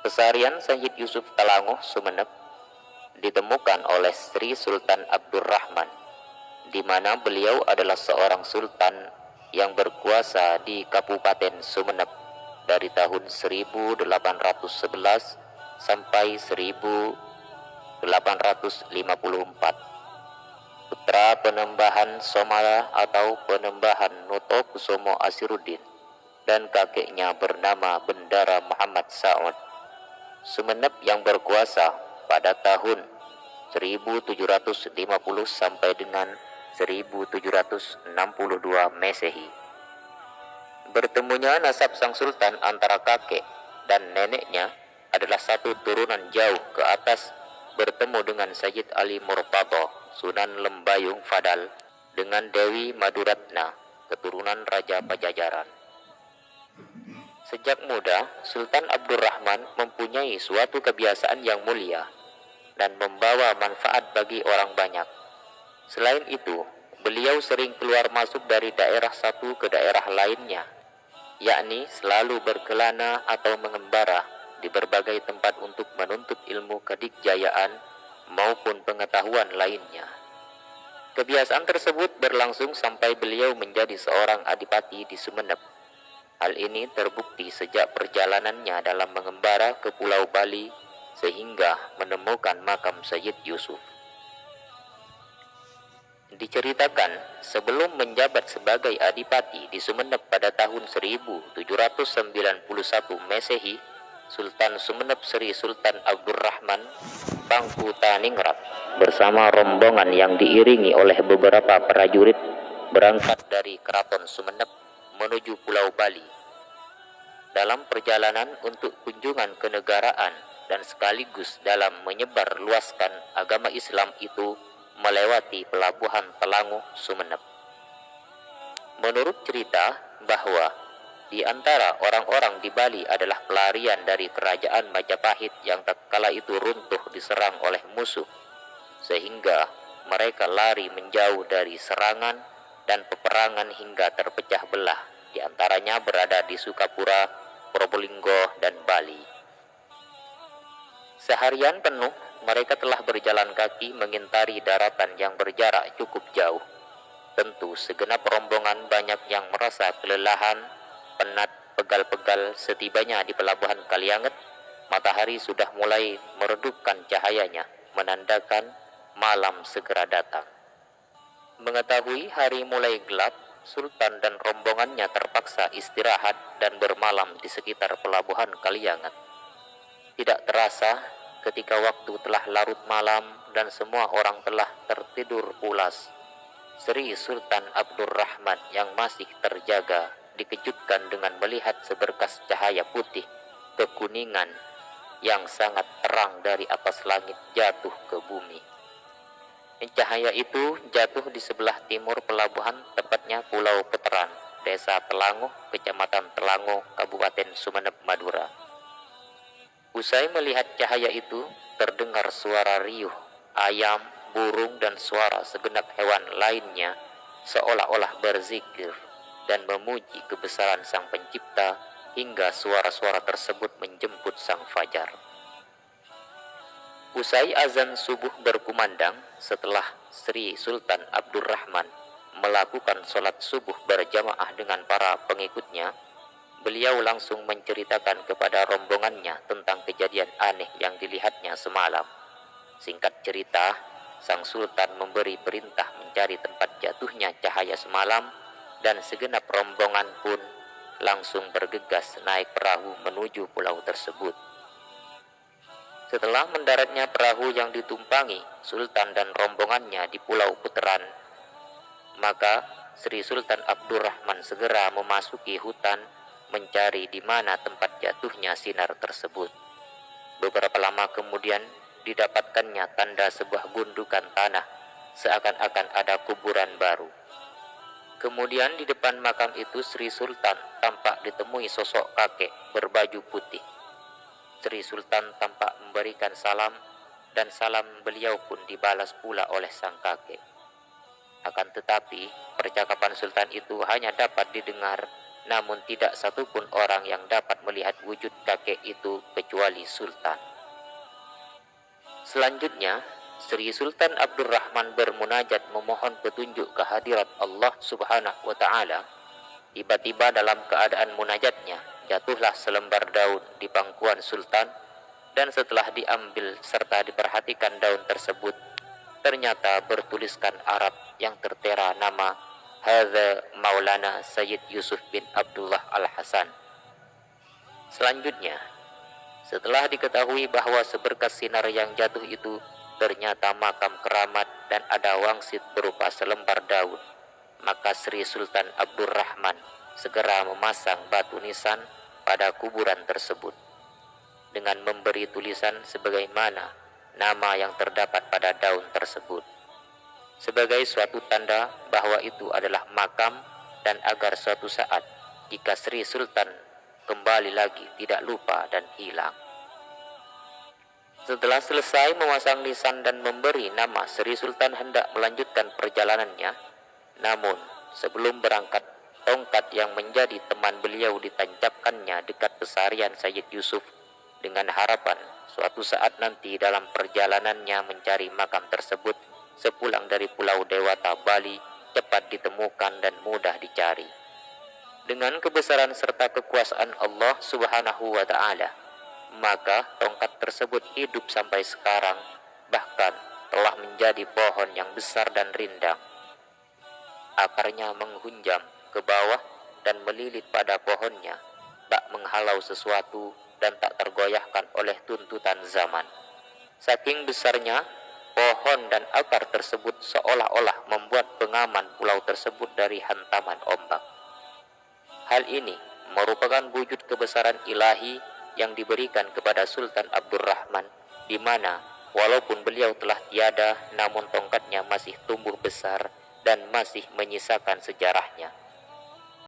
Keseharian Sayyid Yusuf Talanguh, Sumeneb, ditemukan oleh Sri Sultan Abdurrahman, di mana beliau adalah seorang sultan yang berkuasa di Kabupaten Sumeneb dari tahun 1811 sampai 1854. Putra Penembahan Somala atau Penembahan Notokusumo Asiruddin dan kakeknya bernama Bendara Muhammad Sa'ud. Sumeneb yang berkuasa pada tahun 1750 sampai dengan 1762 Masehi. Bertemunya nasab sang sultan antara kakek dan neneknya adalah satu turunan jauh ke atas, bertemu dengan Sayyid Ali Murtado, Sunan Lembayung Fadal, dengan Dewi Maduratna, keturunan Raja Pajajaran. Sejak muda, Sultan Abdurrahman mempunyai suatu kebiasaan yang mulia dan membawa manfaat bagi orang banyak. Selain itu, beliau sering keluar masuk dari daerah satu ke daerah lainnya, yakni selalu berkelana atau mengembara di berbagai tempat untuk menuntut ilmu kedikjayaan maupun pengetahuan lainnya. Kebiasaan tersebut berlangsung sampai beliau menjadi seorang adipati di Sumeneb. Hal ini terbukti sejak perjalanannya dalam mengembara ke Pulau Bali sehingga menemukan makam Sayyid Yusuf. Diceritakan sebelum menjabat sebagai adipati di Sumeneb pada tahun 1791 Masehi, Sultan Sumeneb Sri Sultan Abdurrahman Bangkutaningrat bersama rombongan yang diiringi oleh beberapa prajurit berangkat dari Keraton Sumeneb menuju Pulau Bali. Dalam perjalanan untuk kunjungan kenegaraan dan sekaligus dalam menyebar luaskan agama Islam itu melewati pelabuhan Talanguh, Sumeneb. Menurut cerita bahwa di antara orang-orang di Bali adalah pelarian dari kerajaan Majapahit yang tatkala itu runtuh diserang oleh musuh, sehingga mereka lari menjauh dari serangan dan peperangan hingga terpecah belah, di antaranya berada di Sukapura, Probolinggo, dan Bali. Seharian penuh mereka telah berjalan kaki mengintari daratan yang berjarak cukup jauh. Tentu segenap rombongan banyak yang merasa kelelahan, penat, pegal-pegal. Setibanya di pelabuhan Kalianget, matahari sudah mulai meredupkan cahayanya, menandakan malam segera datang. Mengetahui hari mulai gelap, Sultan dan rombongannya terpaksa istirahat dan bermalam di sekitar pelabuhan Kalianget. Tidak terasa, ketika waktu telah larut malam dan semua orang telah tertidur pulas, Sri Sultan Abdurrahman yang masih terjaga dikejutkan dengan melihat seberkas cahaya putih kekuningan yang sangat terang dari atas langit jatuh ke bumi. Cahaya itu jatuh di sebelah timur pelabuhan, tepatnya Pulau Puteran, Desa Talanguh, Kecamatan Talanguh, Kabupaten Sumeneb, Madura. Usai melihat cahaya itu, terdengar suara riuh ayam, burung, dan suara segenap hewan lainnya seolah-olah berzikir dan memuji kebesaran Sang Pencipta, hingga suara-suara tersebut menjemput sang fajar. Usai azan subuh berkumandang, setelah Sri Sultan Abdurrahman melakukan sholat subuh berjamaah dengan para pengikutnya, beliau langsung menceritakan kepada rombongannya tentang kejadian aneh yang dilihatnya semalam. Singkat cerita, sang sultan memberi perintah mencari tempat jatuhnya cahaya semalam, dan segenap rombongan pun langsung bergegas naik perahu menuju pulau tersebut. Setelah mendaratnya perahu yang ditumpangi Sultan dan rombongannya di Pulau Puteran, maka Sri Sultan Abdurrahman segera memasuki hutan mencari di mana tempat jatuhnya sinar tersebut. Beberapa lama kemudian didapatkannya tanda sebuah gundukan tanah, seakan-akan ada kuburan baru. Kemudian di depan makam itu Sri Sultan tampak ditemui sosok kakek berbaju putih. Sri Sultan tampak memberikan salam, dan salam beliau pun dibalas pula oleh sang kakek. Akan tetapi, percakapan Sultan itu hanya dapat didengar namun tidak satupun orang yang dapat melihat wujud kakek itu kecuali sultan. Selanjutnya, Sri Sultan Abdurrahman bermunajat memohon petunjuk kehadirat Allah Subhanahu wa Ta'ala. Tiba-tiba dalam keadaan munajatnya, jatuhlah selembar daun di pangkuan sultan, dan setelah diambil serta diperhatikan daun tersebut, ternyata bertuliskan Arab yang tertera nama Hadza Maulana Sayyid Yusuf bin Abdullah Al-Hasan. Selanjutnya, setelah diketahui bahwa seberkas sinar yang jatuh itu ternyata makam keramat dan ada wangsit berupa selembar daun, maka Sri Sultan Abdurrahman segera memasang batu nisan pada kuburan tersebut dengan memberi tulisan sebagaimana nama yang terdapat pada daun tersebut, sebagai suatu tanda bahwa itu adalah makam, dan agar suatu saat jika Sri Sultan kembali lagi tidak lupa dan hilang. Setelah selesai memasang nisan dan memberi nama, Sri Sultan hendak melanjutkan perjalanannya. Namun sebelum berangkat, tongkat yang menjadi teman beliau ditancapkannya dekat pesarian Sayyid Yusuf dengan harapan suatu saat nanti dalam perjalanannya mencari makam tersebut sepulang dari Pulau Dewata Bali cepat ditemukan dan mudah dicari. Dengan kebesaran serta kekuasaan Allah Subhanahu wa Ta'ala, maka tongkat tersebut hidup sampai sekarang, bahkan telah menjadi pohon yang besar dan rindang. Akarnya menghunjam ke bawah dan melilit pada pohonnya, tak menghalau sesuatu dan tak tergoyahkan oleh tuntutan zaman. Saking besarnya, pohon dan akar tersebut seolah-olah membuat pengaman pulau tersebut dari hantaman ombak. Hal ini merupakan wujud kebesaran ilahi yang diberikan kepada Sultan Abdurrahman, di mana walaupun beliau telah tiada, namun tongkatnya masih tumbuh besar dan masih menyisakan sejarahnya.